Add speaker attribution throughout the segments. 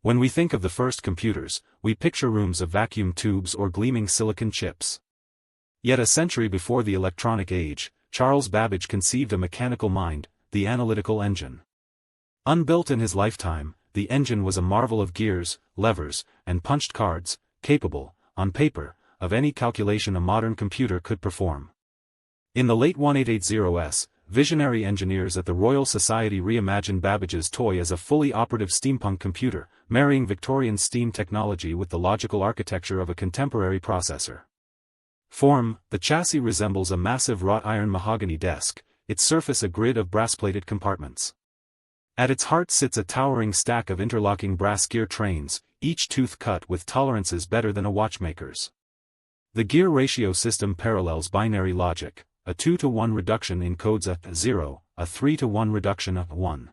Speaker 1: When we think of the first computers, we picture rooms of vacuum tubes or gleaming silicon chips. Yet a century before the electronic age, Charles Babbage conceived a mechanical mind, the analytical engine. Unbuilt in his lifetime, the engine was a marvel of gears, levers, and punched cards, capable, on paper, of any calculation a modern computer could perform. In the late 1880s, visionary engineers at the Royal Society reimagined Babbage's toy as a fully operative steampunk computer, marrying Victorian steam technology with the logical architecture of a contemporary processor. Form: the chassis resembles a massive wrought iron mahogany desk, its surface a grid of brass-plated compartments. At its heart sits a towering stack of interlocking brass gear trains, each tooth cut with tolerances better than a watchmaker's. The gear ratio system parallels binary logic, a 2-to-1 reduction encodes a 0, a 3-to-1 reduction of 1.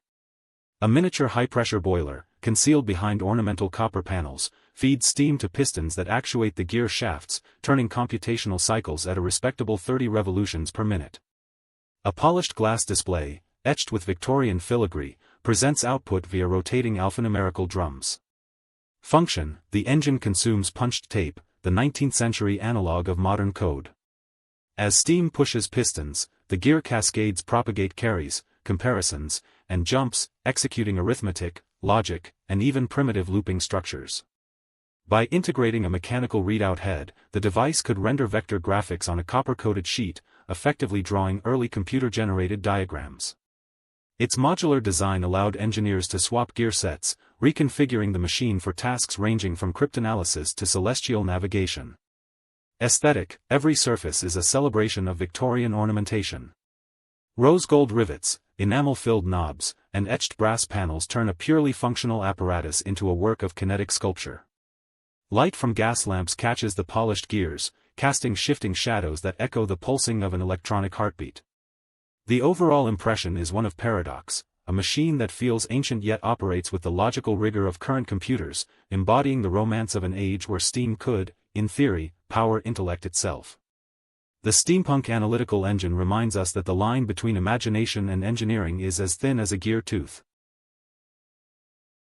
Speaker 1: A miniature high-pressure boiler, concealed behind ornamental copper panels, feeds steam to pistons that actuate the gear shafts, turning computational cycles at a respectable 30 revolutions per minute. A polished glass display, etched with Victorian filigree, presents output via rotating alphanumerical drums. Function: the engine consumes punched tape, the 19th-century analog of modern code. As steam pushes pistons, the gear cascades propagate carries, comparisons, and jumps, executing arithmetic, logic, and even primitive looping structures. By integrating a mechanical readout head, the device could render vector graphics on a copper-coated sheet, effectively drawing early computer-generated diagrams. Its modular design allowed engineers to swap gear sets, reconfiguring the machine for tasks ranging from cryptanalysis to celestial navigation. Aesthetic: every surface is a celebration of Victorian ornamentation. Rose gold rivets, enamel-filled knobs, and etched brass panels turn a purely functional apparatus into a work of kinetic sculpture. Light from gas lamps catches the polished gears, casting shifting shadows that echo the pulsing of an electronic heartbeat. The overall impression is one of paradox, a machine that feels ancient yet operates with the logical rigor of current computers, embodying the romance of an age where steam could, in theory, power intellect itself. The steampunk analytical engine reminds us that the line between imagination and engineering is as thin as a gear tooth.